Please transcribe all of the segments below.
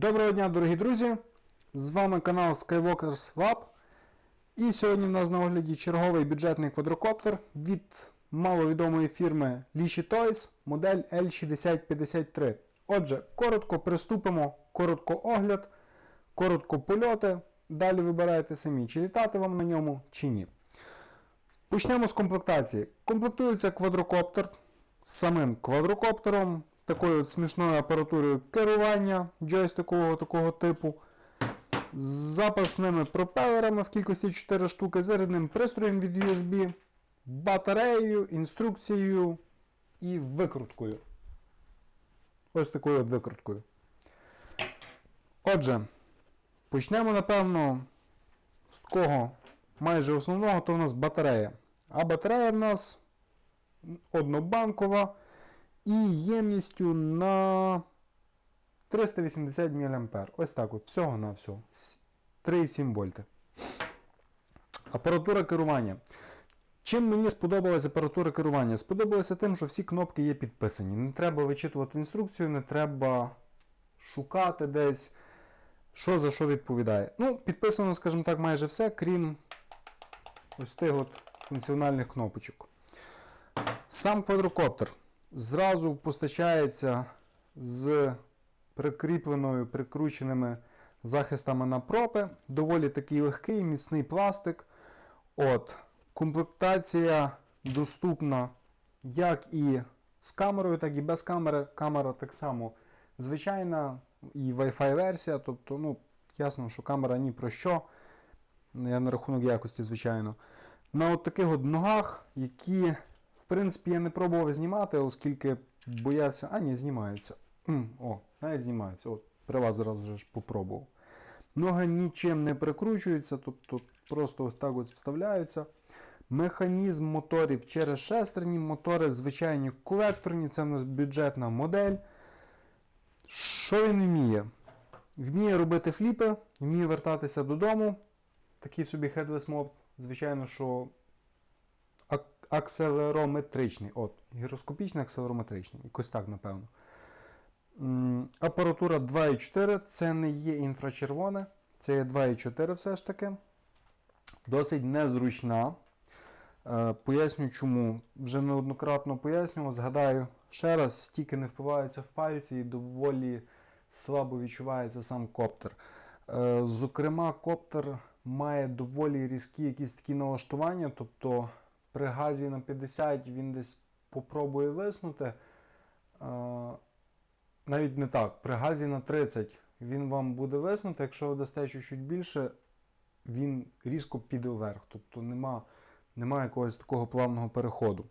Доброго дня, дорогі друзі! З вами канал Skywalkers Lab. І сьогодні в нас на огляді черговий бюджетний квадрокоптер від маловідомої фірми Lishi Toys, модель L6053. Отже, коротко приступимо, коротко огляд, коротко польоти. Далі вибирайте самі, чи літати вам на ньому, чи ні. Почнемо з комплектації. Комплектується квадрокоптер з самим квадрокоптером, такою от смішною апаратурою керування джойстикового такого типу, з запасними пропелерами в кількості 4 штуки, зарядним пристроєм від USB, батареєю, інструкцією і викруткою. Ось такою от викруткою. Отже, почнемо, напевно, з такого майже основного, то в нас батарея. А батарея в нас однобанкова і ємністю на 380 мА. Ось так от, всього-навсього. 3,7 вольти. Апаратура керування. Чим мені сподобалася апаратура керування? Сподобалося тим, що всі кнопки є підписані. Не треба вичитувати інструкцію, не треба шукати десь, що за що відповідає. Ну, підписано, скажімо так, майже все, крім ось тих от функціональних кнопочок. Сам квадрокоптер зразу постачається з прикрученими захистами на пропи. Доволі такий легкий, міцний пластик. От. Комплектація доступна як і з камерою, так і без камери. Камера так само звичайна і Wi-Fi версія. Тобто, ну, ясно, що камера ні про що. Я на рахунок якості, звичайно. На от таких от ногах, які, в принципі, я не пробував знімати, оскільки боявся... А, ні, знімаються. О, навіть знімаються. От, при вас зараз вже ж попробував. Ноги нічим не прикручуються, тобто просто ось так от вставляються. Механізм моторів через шестерні, мотори звичайні колекторні, це в нас бюджетна модель. Що він вміє? Вміє робити фліпи, вміє вертатися додому. Такий собі headless mode, звичайно, що акселерометричний. От, гіроскопічний акселерометричний. Якось так, напевно. Апаратура 2.4, це не є інфрачервоне, це є 2.4 все ж таки. Досить незручна. Поясню чому. Вже неоднократно пояснював, згадаю ще раз, стільки не впиваються в пальці і доволі слабо відчувається сам коптер. Зокрема, коптер має доволі різкі якісь такі налаштування, тобто при газі на 50 він десь попробує виснути. Навіть не так, при газі на 30 він вам буде виснути, якщо ви дасте чуть більше, він різко піде вверх, тобто нема якогось такого плавного переходу.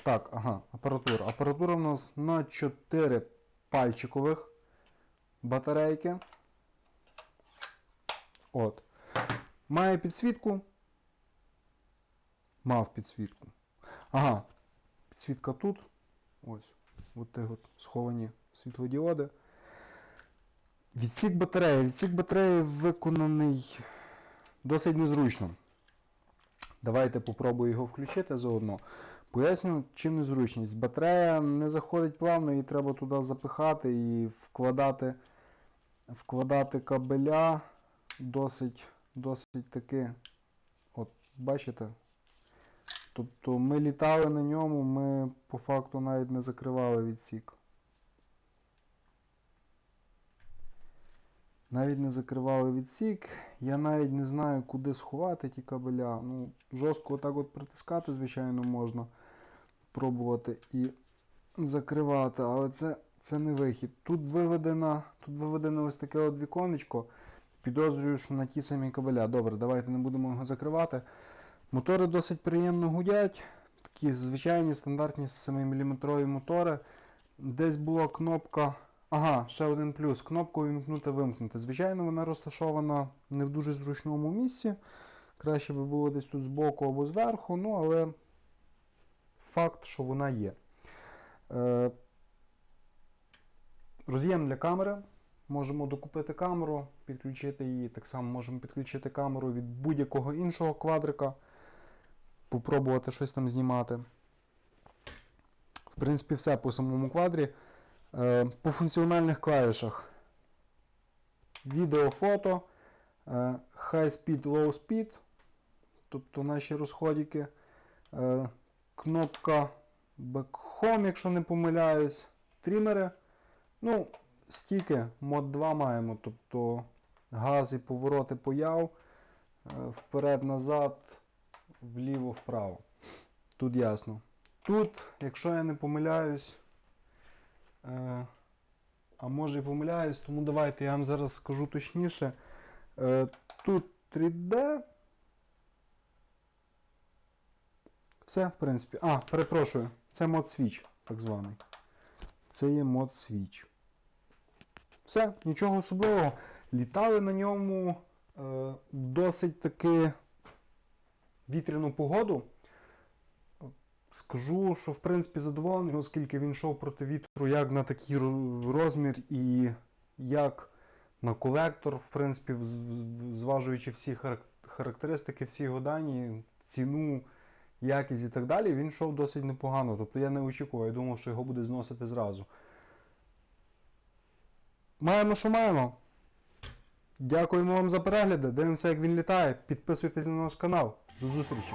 Так, ага, апаратура. Апаратура в нас на 4 пальчикових батарейки. От. Має підсвітку. Мав підсвітку. Ага, підсвітка тут. Ось. Ось ті от сховані світлодіоди. Відсік батареї. Відсік батареї виконаний досить незручно. Давайте попробую його включити заодно. Поясню, чим незручність. Батарея не заходить плавно, її треба туди запихати і вкладати кабеля досить таки. От, бачите? Тобто ми літали на ньому, ми по факту навіть не закривали відсік. Навіть не закривали відсік. Я навіть не знаю, куди сховати ті кабеля. Ну, жорстко отак от притискати, звичайно, можна пробувати і закривати, але це не вихід. Тут виведено ось таке от віконечко. Підозрюю, що на ті самі кабеля. Добре, давайте не будемо його закривати. Мотори досить приємно гудять. Такі звичайні стандартні 7-мм мотори. Десь була кнопка... Ага, ще один плюс. Кнопку вимкнути-вимкнути. Звичайно, вона розташована не в дуже зручному місці. Краще би було десь тут збоку або зверху, ну, але факт, що вона є. Роз'єм для камери. Можемо докупити камеру, підключити її. Так само можемо підключити камеру від будь-якого іншого квадрика. Попробувати щось там знімати. В принципі, все по самому квадрі. По функціональних клавішах. Відео, фото, High Speed, Low Speed, тобто наші розходики. Кнопка Back Home, якщо не помиляюсь. Трімери. Ну, стільки, мод 2 маємо, тобто газ і повороти появ, вперед-назад, вліво-вправо. Тут ясно. Тут, якщо я не помиляюсь, а може і помиляюсь, тому давайте я вам зараз скажу точніше. Тут 3D. Все, в принципі. Перепрошую, це мод Switch, так званий. Це є мод Switch. Все, нічого особливого. Літали на ньому в досить таки вітряну погоду. Скажу, що в принципі задоволений, оскільки він йшов проти вітру як на такий розмір і як на колектор, в принципі, зважуючи всі характеристики, всі його дані, ціну, якість і так далі, він йшов досить непогано. Тобто я не очікував, я думав, що його буде зносити зразу. Маємо, що маємо. Дякуємо вам за перегляди. Дивимося, як він літає. Підписуйтесь на наш канал. До зустрічі!